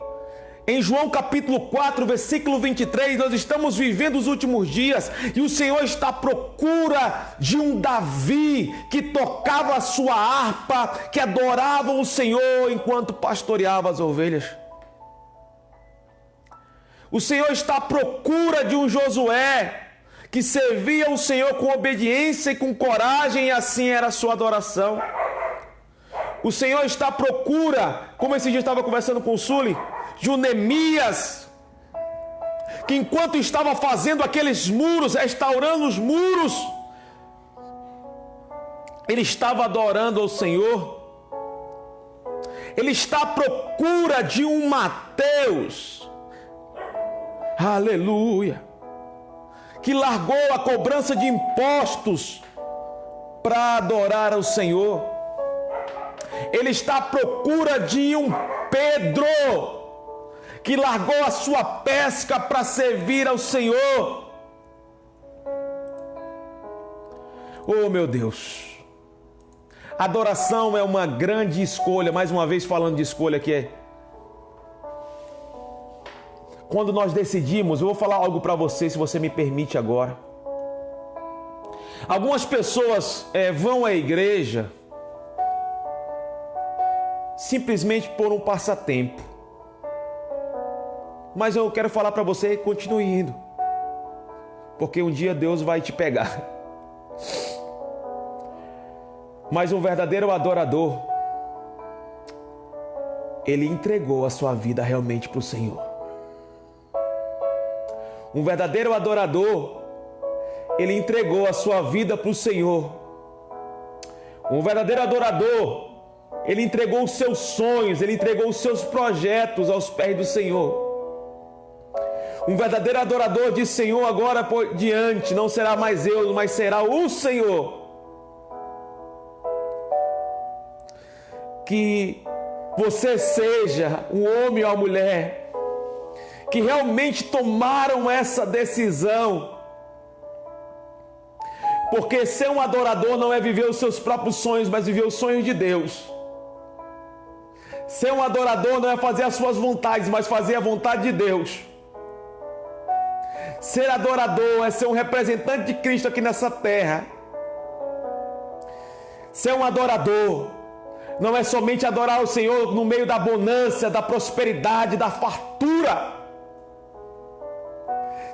em João capítulo 4, versículo 23, nós estamos vivendo os últimos dias e o Senhor está à procura de um Davi que tocava a sua harpa, que adorava o Senhor enquanto pastoreava as ovelhas. O Senhor está à procura de um Josué que servia o Senhor com obediência e com coragem, e assim era a sua adoração. O Senhor está à procura, como esse dia eu estava conversando com o Sully, de um Neemias, que enquanto estava fazendo aqueles muros, restaurando os muros, ele estava adorando ao Senhor. Ele está à procura de um Mateus, aleluia, que largou a cobrança de impostos para adorar ao Senhor. Ele está à procura de um Pedro, que largou a sua pesca para servir ao Senhor. Oh, meu Deus! Adoração é uma grande escolha. Mais uma vez falando de escolha aqui. Quando nós decidimos, eu vou falar algo para você, se você me permite agora. Algumas pessoas vão à igreja simplesmente por um passatempo. Mas eu quero falar para você, continue indo, porque um dia Deus vai te pegar. Mas um verdadeiro adorador, ele entregou a sua vida realmente para o Senhor. Um verdadeiro adorador, ele entregou a sua vida para o Senhor. Um verdadeiro adorador, ele entregou os seus sonhos, ele entregou os seus projetos aos pés do Senhor. Um verdadeiro adorador diz: Senhor, agora por diante não será mais eu, mas será o Senhor. Que você seja um homem ou uma mulher que realmente tomaram essa decisão. Porque ser um adorador não é viver os seus próprios sonhos, mas viver os sonhos de Deus. Ser um adorador não é fazer as suas vontades, mas fazer a vontade de Deus. Ser adorador é ser um representante de Cristo aqui nessa terra. Ser um adorador não é somente adorar o Senhor no meio da bonança, da prosperidade, da fartura.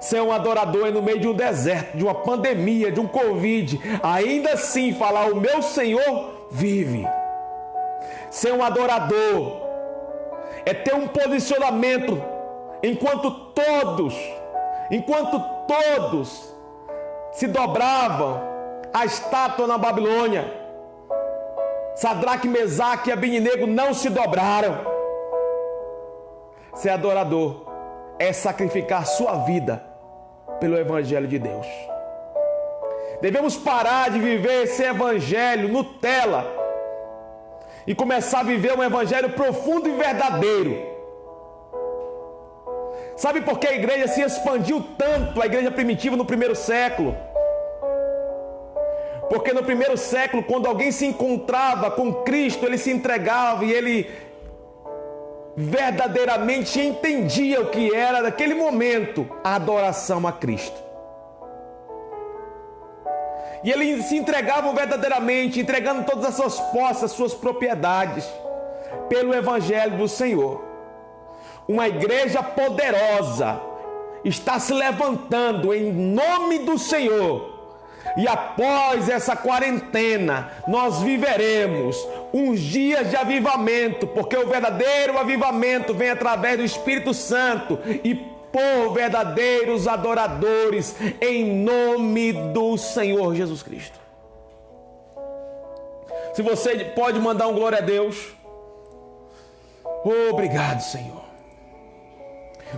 Ser um adorador é no meio de um deserto, de uma pandemia, de um Covid, ainda assim falar: o meu Senhor vive. Ser um adorador é ter um posicionamento enquanto todos se dobravam à estátua na Babilônia, Sadraque, Mesaque e Abednego não se dobraram. Ser adorador é sacrificar sua vida pelo Evangelho de Deus. Devemos parar de viver esse Evangelho Nutella e começar a viver um Evangelho profundo e verdadeiro. Sabe por que a igreja se expandiu tanto, a igreja primitiva no primeiro século? Porque no primeiro século, quando alguém se encontrava com Cristo, ele se entregava e ele verdadeiramente entendia o que era naquele momento a adoração a Cristo. E eles se entregavam verdadeiramente, entregando todas as suas posses, as suas propriedades, pelo Evangelho do Senhor. Uma igreja poderosa está se levantando em nome do Senhor. E após essa quarentena, nós viveremos uns dias de avivamento, porque o verdadeiro avivamento vem através do Espírito Santo e por verdadeiros adoradores, em nome do Senhor Jesus Cristo. Se você pode mandar um glória a Deus, obrigado, Senhor.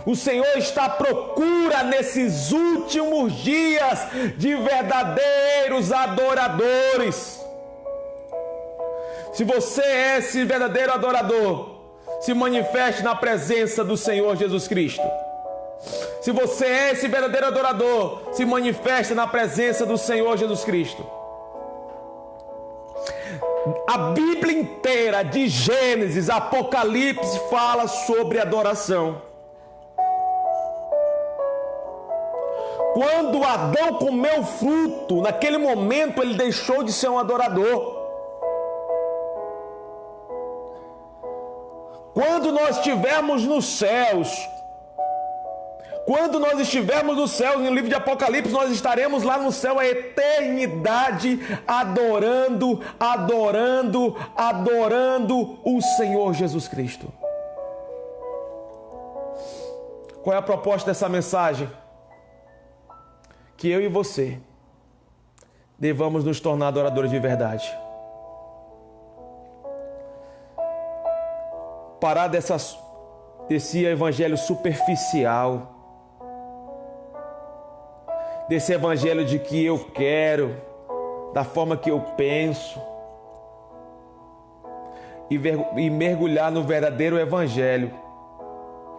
O Senhor está à procura nesses últimos dias de verdadeiros adoradores. Se você é esse verdadeiro adorador, se manifeste na presença do Senhor Jesus Cristo. Se você é esse verdadeiro adorador, se manifeste na presença do Senhor Jesus Cristo. A Bíblia inteira, de Gênesis a Apocalipse, fala sobre adoração. Quando Adão comeu fruto, naquele momento ele deixou de ser um adorador. Quando nós estivermos nos céus, no livro de Apocalipse, nós estaremos lá no céu a eternidade, adorando o Senhor Jesus Cristo. Qual é a proposta dessa mensagem? Que eu e você devamos nos tornar adoradores de verdade. Parar desse evangelho superficial, desse evangelho de que eu quero, da forma que eu penso, e mergulhar no verdadeiro evangelho,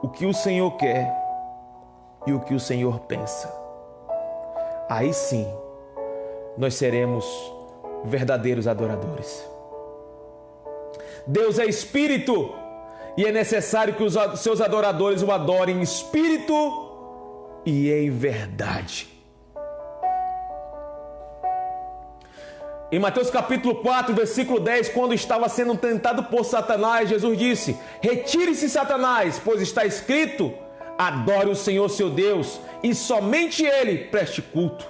o que o Senhor quer e o que o Senhor pensa. Aí sim, nós seremos verdadeiros adoradores. Deus é espírito e é necessário que os seus adoradores o adorem em espírito e em verdade. Em Mateus capítulo 4, versículo 10, quando estava sendo tentado por Satanás, Jesus disse: retire-se, Satanás, pois está escrito: adore o Senhor seu Deus e somente Ele preste culto.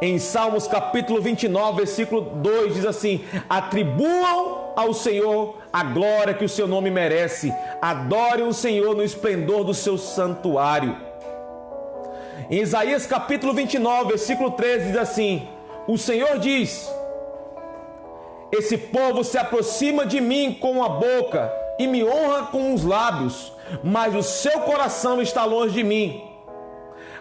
Em Salmos capítulo 29, versículo 2 diz assim: atribuam ao Senhor a glória que o seu nome merece, adorem o Senhor no esplendor do seu santuário. Em Isaías capítulo 29, versículo 13 diz assim: o Senhor diz: esse povo se aproxima de mim com a boca e me honra com os lábios, mas o seu coração está longe de mim.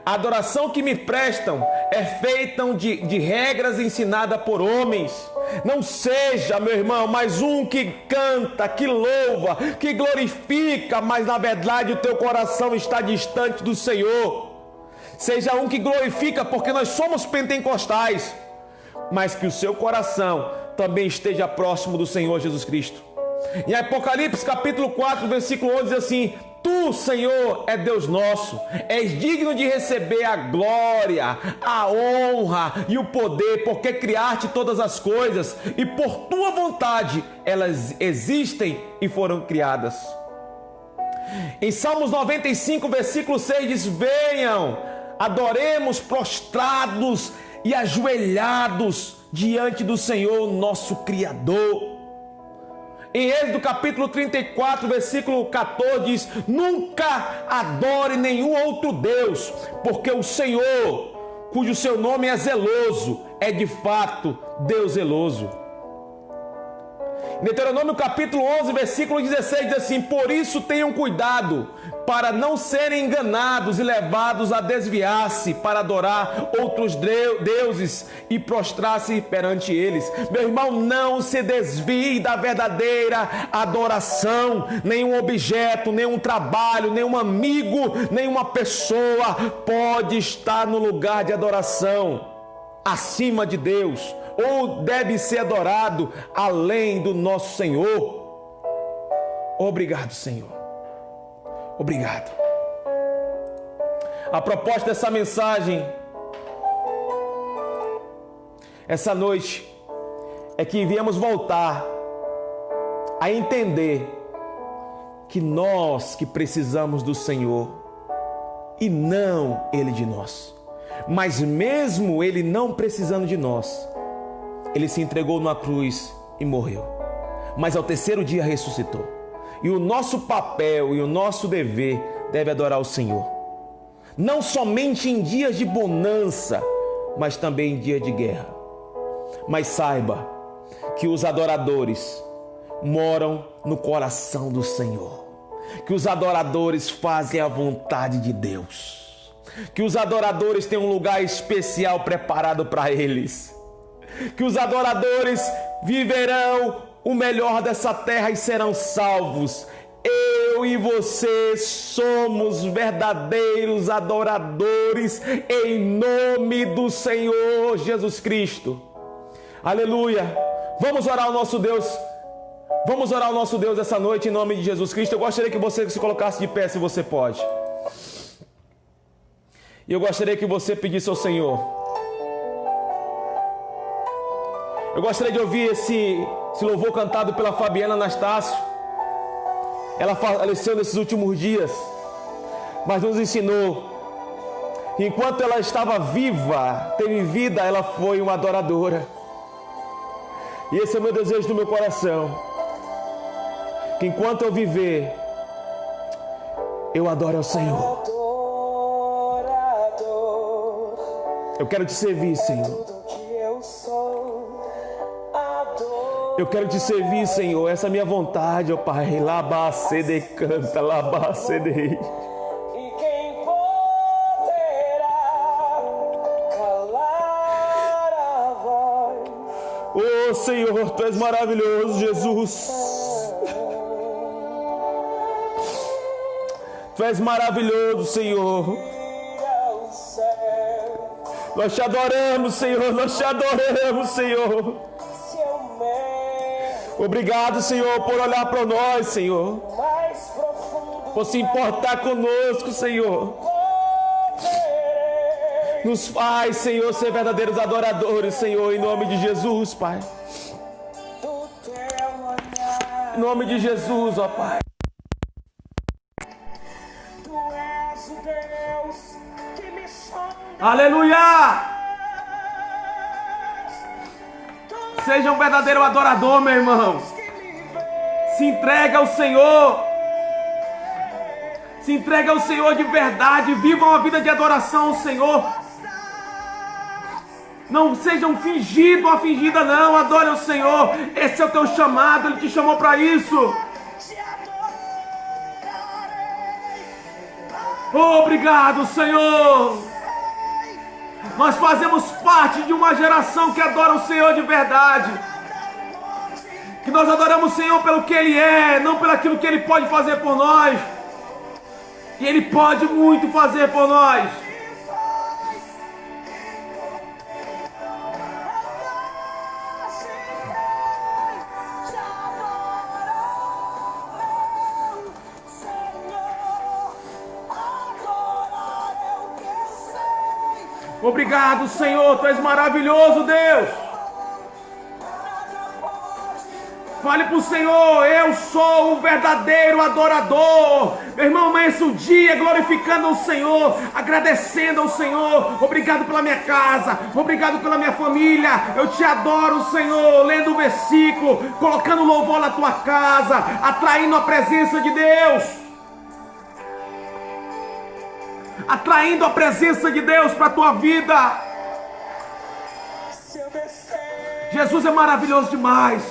A adoração que me prestam é feita de regras ensinadas por homens. Não seja, meu irmão, mais um que canta, que louva, que glorifica, mas na verdade o teu coração está distante do Senhor. Seja um que glorifica, porque nós somos pentecostais, mas que o seu coração também esteja próximo do Senhor Jesus Cristo. Em Apocalipse capítulo 4, versículo 11 diz assim: tu, Senhor, é Deus nosso, és digno de receber a glória, a honra e o poder, porque criaste todas as coisas e por tua vontade elas existem e foram criadas. Em Salmos 95, versículo 6 diz: venham, adoremos prostrados e ajoelhados diante do Senhor, nosso Criador. Em Êxodo capítulo 34, versículo 14 diz: nunca adore nenhum outro Deus, porque o Senhor, cujo seu nome é zeloso, é de fato Deus zeloso. Em Deuteronômio capítulo 11, versículo 16 diz assim: por isso tenham cuidado para não serem enganados e levados a desviar-se para adorar outros deuses e prostrar-se perante eles. Meu irmão, não se desvie da verdadeira adoração. Nenhum objeto, nenhum trabalho, nenhum amigo, nenhuma pessoa pode estar no lugar de adoração acima de Deus, ou deve ser adorado além do nosso Senhor. Obrigado, Senhor. Obrigado. A proposta dessa mensagem essa noite é que viemos voltar a entender que nós que precisamos do Senhor e não Ele de nós. Mas mesmo Ele não precisando de nós, Ele se entregou numa cruz e morreu. Mas ao terceiro dia ressuscitou. E o nosso papel e o nosso dever deve adorar o Senhor. não somente em dias de bonança, mas também em dias de guerra. Mas saiba que os adoradores moram no coração do Senhor, que os adoradores fazem a vontade de Deus, que os adoradores têm um lugar especial preparado para eles, que os adoradores viverão o melhor dessa terra e serão salvos. Eu e você somos verdadeiros adoradores em nome do Senhor Jesus Cristo. Aleluia! Vamos orar ao nosso Deus. Vamos orar ao nosso Deus essa noite em nome de Jesus Cristo. Eu gostaria que você se colocasse de pé, se você pode. E eu gostaria que você pedisse ao Senhor. Eu gostaria de ouvir esse louvor cantado pela Fabiana Anastácio. Ela faleceu nesses últimos dias, mas nos ensinou. Enquanto ela estava viva, teve vida, ela foi uma adoradora. E esse é o meu desejo do meu coração. Que enquanto eu viver, eu adoro ao Senhor. Eu quero te servir, Senhor. Eu quero te servir, Senhor. Essa é a minha vontade, ó Pai. Labacede canta, labacede. E quem poderá calar a voz? Oh, Senhor, Tu és maravilhoso, Jesus. Tu és maravilhoso, Senhor. Nós te adoramos, Senhor. Nós te adoramos, Senhor. Obrigado, Senhor, por olhar para nós, Senhor. Por se importar conosco, Senhor. Nos faz, Senhor, ser verdadeiros adoradores, Senhor, em nome de Jesus, Pai. Em nome de Jesus, ó Pai. Aleluia! Seja um verdadeiro adorador, meu irmão. Se entrega ao Senhor. Se entrega ao Senhor de verdade. Viva uma vida de adoração ao Senhor. Não seja um fingido, uma fingida, não. Adore ao Senhor. Esse é o teu chamado. Ele te chamou para isso. Obrigado, Senhor. Nós fazemos parte de uma geração que adora o Senhor de verdade. Que nós adoramos o Senhor pelo que Ele é, não pelo aquilo que Ele pode fazer por nós. E Ele pode muito fazer por nós. Obrigado, Senhor, Tu és maravilhoso, Deus. Fale para o Senhor, eu sou um verdadeiro adorador. Meu irmão, amanheça o dia glorificando o Senhor, agradecendo ao Senhor. Obrigado pela minha casa, obrigado pela minha família. Eu te adoro, Senhor, lendo o versículo, colocando louvor na tua casa, atraindo a presença de Deus. Atraindo a presença de Deus para a tua vida. Jesus é maravilhoso demais.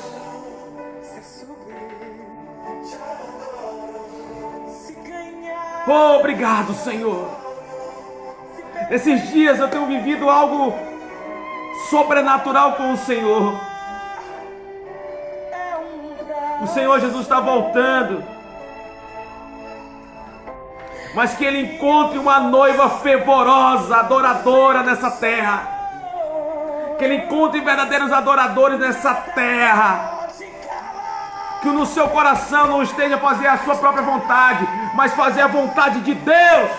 Oh, obrigado, Senhor. Esses dias eu tenho vivido algo sobrenatural com o Senhor. O Senhor Jesus está voltando. Mas que Ele encontre uma noiva fervorosa, adoradora nessa terra. Que Ele encontre verdadeiros adoradores nessa terra. Que no seu coração não esteja a fazer a sua própria vontade, mas fazer a vontade de Deus.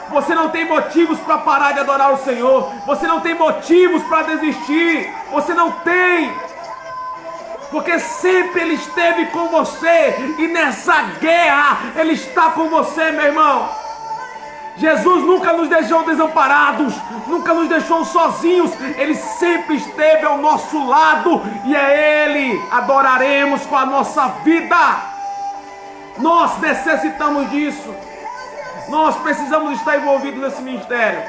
Você não tem motivos para parar de adorar o Senhor. Você não tem motivos para desistir. Você não tem. Porque sempre Ele esteve com você. E nessa guerra Ele está com você, meu irmão. Jesus nunca nos deixou desamparados. Nunca nos deixou sozinhos. Ele sempre esteve ao nosso lado. E é Ele adoraremos com a nossa vida. Nós necessitamos disso. Nós precisamos estar envolvidos nesse ministério.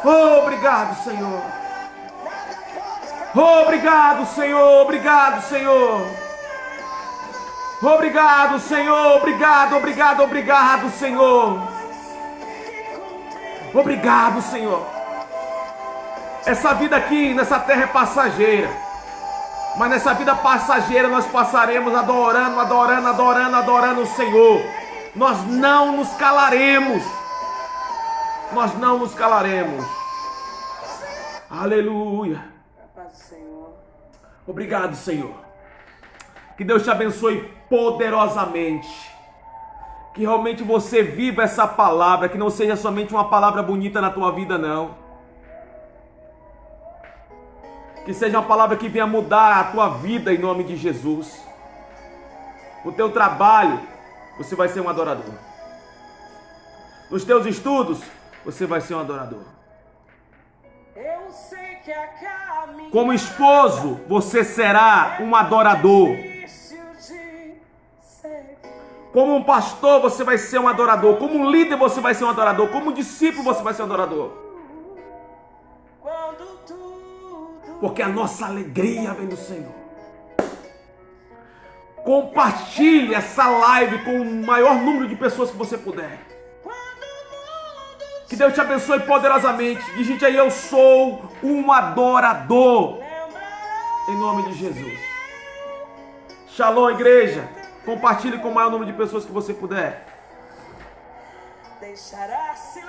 Oh, obrigado, Senhor. Oh, obrigado, Senhor. Obrigado, Senhor. Obrigado, Senhor. Obrigado, obrigado, obrigado, Senhor. Obrigado, Senhor. Essa vida aqui nessa terra é passageira. Mas nessa vida passageira nós passaremos adorando, adorando, adorando, adorando o Senhor. Nós não nos calaremos. Nós não nos calaremos. Aleluia. Obrigado, Senhor. Que Deus te abençoe poderosamente. Que realmente você viva essa palavra. Que não seja somente uma palavra bonita na tua vida, não. Que seja uma palavra que venha mudar a tua vida em nome de Jesus. O teu trabalho, você vai ser um adorador. Nos teus estudos, você vai ser um adorador. Como esposo, você será um adorador. Como um pastor, você vai ser um adorador. Como um líder, você vai ser um adorador. Como um discípulo, você vai ser um adorador. Porque a nossa alegria vem do Senhor. Compartilhe essa live com o maior número de pessoas que você puder. Que Deus te abençoe poderosamente. Digite aí: eu sou um adorador. Em nome de Jesus. Shalom, igreja. Compartilhe com o maior número de pessoas que você puder. Deixará-se